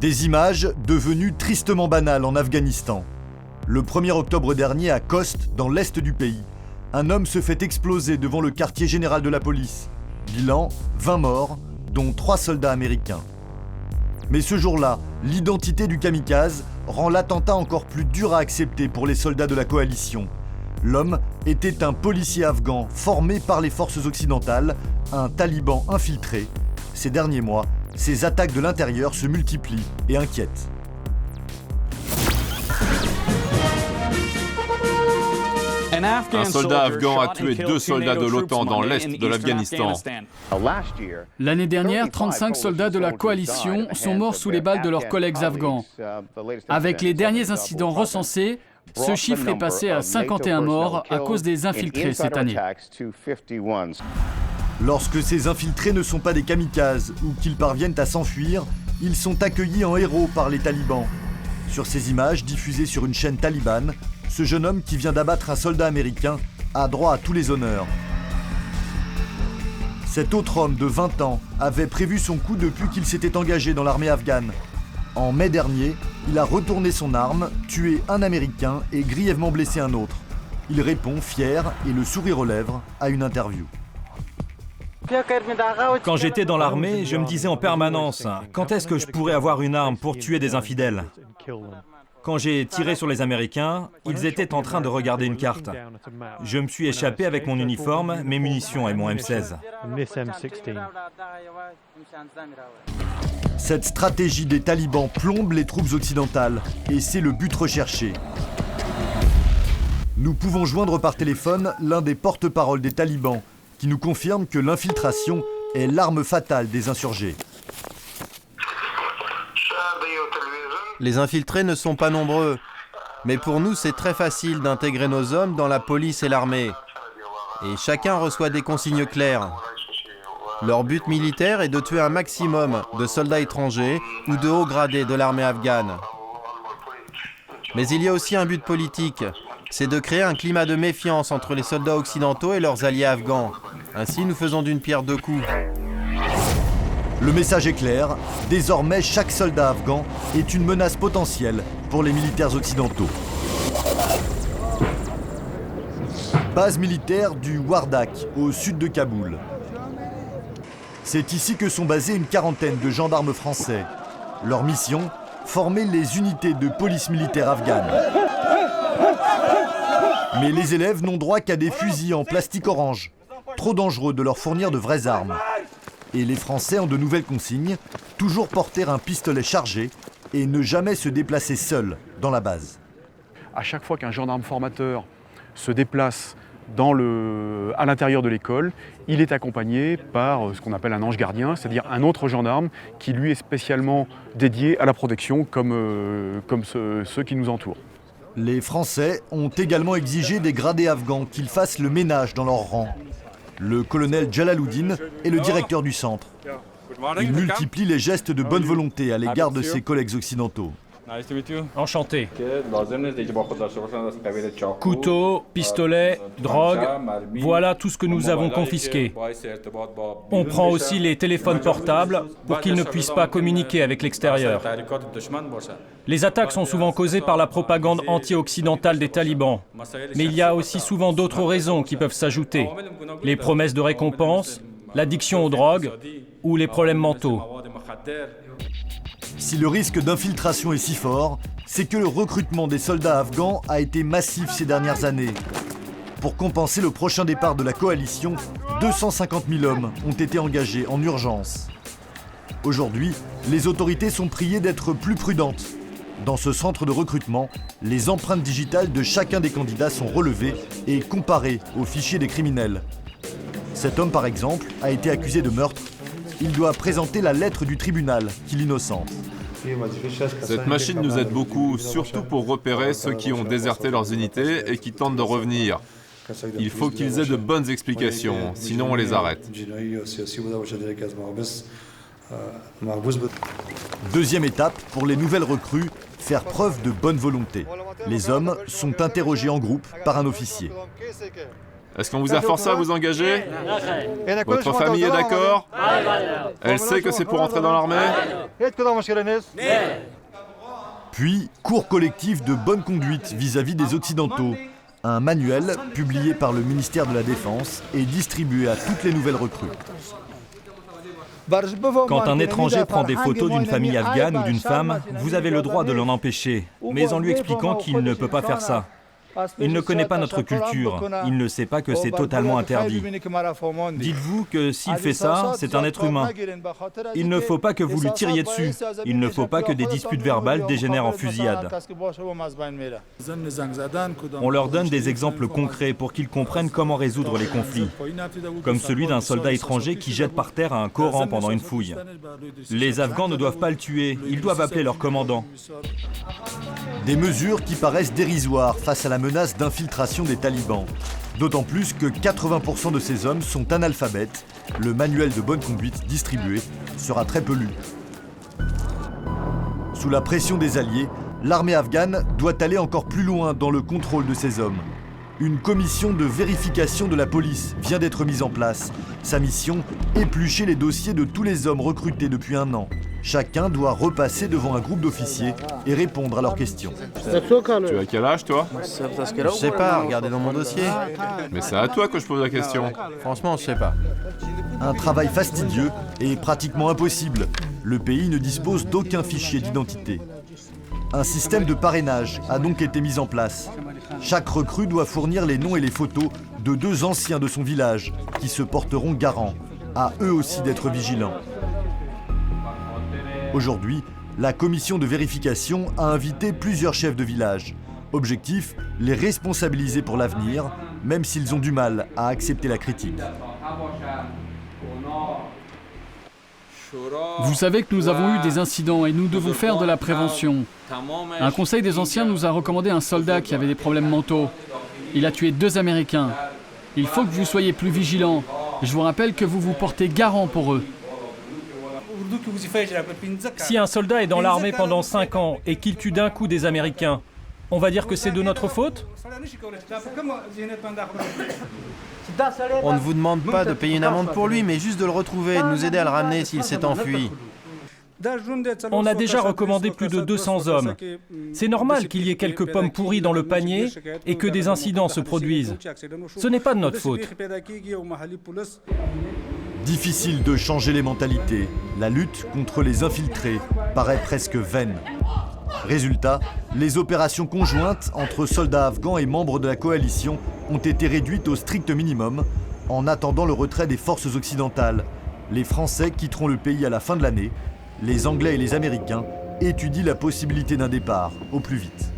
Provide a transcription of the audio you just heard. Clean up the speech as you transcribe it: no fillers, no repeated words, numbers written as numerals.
Des images devenues tristement banales en Afghanistan. Le 1er octobre dernier, à Khost, dans l'est du pays, un homme se fait exploser devant le quartier général de la police. Bilan, 20 morts, dont 3 soldats américains. Mais ce jour-là, l'identité du kamikaze rend l'attentat encore plus dur à accepter pour les soldats de la coalition. L'homme était un policier afghan formé par les forces occidentales, un taliban infiltré. Ces derniers mois, ces attaques de l'intérieur se multiplient et inquiètent. Un soldat afghan a tué 2 soldats de l'OTAN dans l'est de l'Afghanistan. L'année dernière, 35 soldats de la coalition sont morts sous les balles de leurs collègues afghans. Avec les derniers incidents recensés, ce chiffre est passé à 51 morts à cause des infiltrés cette année. Lorsque ces infiltrés ne sont pas des kamikazes ou qu'ils parviennent à s'enfuir, ils sont accueillis en héros par les talibans. Sur ces images diffusées sur une chaîne talibane, ce jeune homme qui vient d'abattre un soldat américain a droit à tous les honneurs. Cet autre homme de 20 ans avait prévu son coup depuis qu'il s'était engagé dans l'armée afghane. En mai dernier, il a retourné son arme, tué un Américain et grièvement blessé un autre. Il répond, fier et le sourire aux lèvres, à une interview. Quand j'étais dans l'armée, je me disais en permanence, quand est-ce que je pourrais avoir une arme pour tuer des infidèles ? Quand j'ai tiré sur les Américains, ils étaient en train de regarder une carte. Je me suis échappé avec mon uniforme, mes munitions et mon M16. Cette stratégie des talibans plombe les troupes occidentales, et c'est le but recherché. Nous pouvons joindre par téléphone l'un des porte-paroles des talibans, qui nous confirme que l'infiltration est l'arme fatale des insurgés. Les infiltrés ne sont pas nombreux, mais pour nous c'est très facile d'intégrer nos hommes dans la police et l'armée. Et chacun reçoit des consignes claires. Leur but militaire est de tuer un maximum de soldats étrangers ou de hauts gradés de l'armée afghane. Mais il y a aussi un but politique, c'est de créer un climat de méfiance entre les soldats occidentaux et leurs alliés afghans. Ainsi nous faisons d'une pierre deux coups. Le message est clair, désormais chaque soldat afghan est une menace potentielle pour les militaires occidentaux. Base militaire du Wardak, au sud de Kaboul. C'est ici que sont basés une quarantaine de gendarmes français. Leur mission, former les unités de police militaire afghane. Mais les élèves n'ont droit qu'à des fusils en plastique orange, trop dangereux de leur fournir de vraies armes. Et les Français ont de nouvelles consignes, toujours porter un pistolet chargé et ne jamais se déplacer seul dans la base. À chaque fois qu'un gendarme formateur se déplace à l'intérieur de l'école, il est accompagné par ce qu'on appelle un ange gardien, c'est-à-dire un autre gendarme qui lui est spécialement dédié à la protection comme ceux qui nous entourent. Les Français ont également exigé des gradés afghans qu'ils fassent le ménage dans leur rang. Le colonel Jalaloudine est le directeur du centre. Il multiplie les gestes de bonne volonté à l'égard de ses collègues occidentaux. Enchanté. Couteau, pistolet, drogue, voilà tout ce que nous avons confisqué. On prend aussi les téléphones portables pour qu'ils ne puissent pas communiquer avec l'extérieur. Les attaques sont souvent causées par la propagande anti-occidentale des talibans. Mais il y a aussi souvent d'autres raisons qui peuvent s'ajouter. Les promesses de récompense, l'addiction aux drogues ou les problèmes mentaux. Si le risque d'infiltration est si fort, c'est que le recrutement des soldats afghans a été massif ces dernières années. Pour compenser le prochain départ de la coalition, 250 000 hommes ont été engagés en urgence. Aujourd'hui, les autorités sont priées d'être plus prudentes. Dans ce centre de recrutement, les empreintes digitales de chacun des candidats sont relevées et comparées au fichier des criminels. Cet homme, par exemple, a été accusé de meurtre. Il doit présenter la lettre du tribunal qui l'innocente. Cette machine nous aide beaucoup, surtout pour repérer ceux qui ont déserté leurs unités et qui tentent de revenir. Il faut qu'ils aient de bonnes explications, sinon on les arrête. Deuxième étape pour les nouvelles recrues, faire preuve de bonne volonté. Les hommes sont interrogés en groupe par un officier. Est-ce qu'on vous a forcé à vous engager? Votre famille est d'accord? Elle sait que c'est pour entrer dans l'armée? Puis, cours collectif de bonne conduite vis-à-vis des Occidentaux. Un manuel, publié par le ministère de la Défense et distribué à toutes les nouvelles recrues. Quand un étranger prend des photos d'une famille afghane ou d'une femme, vous avez le droit de l'en empêcher, mais en lui expliquant qu'il ne peut pas faire ça. Il ne connaît pas notre culture, il ne sait pas que c'est totalement interdit. Dites-vous que s'il fait ça, c'est un être humain. Il ne faut pas que vous lui tiriez dessus, il ne faut pas que des disputes verbales dégénèrent en fusillade. On leur donne des exemples concrets pour qu'ils comprennent comment résoudre les conflits, comme celui d'un soldat étranger qui jette par terre un Coran pendant une fouille. Les Afghans ne doivent pas le tuer, ils doivent appeler leur commandant. Des mesures qui paraissent dérisoires face à la menace d'infiltration des talibans. D'autant plus que 80% de ces hommes sont analphabètes. Le manuel de bonne conduite distribué sera très peu lu. Sous la pression des alliés, l'armée afghane doit aller encore plus loin dans le contrôle de ces hommes. Une commission de vérification de la police vient d'être mise en place. Sa mission, éplucher les dossiers de tous les hommes recrutés depuis 1 an. Chacun doit repasser devant un groupe d'officiers et répondre à leurs questions. Tu as quel âge, toi? Je sais pas, regardez dans mon dossier. Mais c'est à toi que je pose la question. Franchement, je sais pas. Un travail fastidieux et pratiquement impossible. Le pays ne dispose d'aucun fichier d'identité. Un système de parrainage a donc été mis en place. Chaque recrue doit fournir les noms et les photos de 2 anciens de son village qui se porteront garants. À eux aussi d'être vigilants. Aujourd'hui, la commission de vérification a invité plusieurs chefs de village. Objectif, les responsabiliser pour l'avenir, même s'ils ont du mal à accepter la critique. Vous savez que nous avons eu des incidents et nous devons faire de la prévention. Un conseil des anciens nous a recommandé un soldat qui avait des problèmes mentaux. Il a tué 2 Américains. Il faut que vous soyez plus vigilants. Je vous rappelle que vous vous portez garant pour eux. Si un soldat est dans l'armée pendant 5 ans et qu'il tue d'un coup des Américains, on va dire que c'est de notre faute? On ne vous demande pas de payer une amende pour lui, mais juste de le retrouver, de nous aider à le ramener s'il s'est enfui. On a déjà recommandé plus de 200 hommes. C'est normal qu'il y ait quelques pommes pourries dans le panier et que des incidents se produisent. Ce n'est pas de notre faute. Difficile de changer les mentalités. La lutte contre les infiltrés paraît presque vaine. Résultat, les opérations conjointes entre soldats afghans et membres de la coalition ont été réduites au strict minimum en attendant le retrait des forces occidentales. Les Français quitteront le pays à la fin de l'année. Les Anglais et les Américains étudient la possibilité d'un départ au plus vite.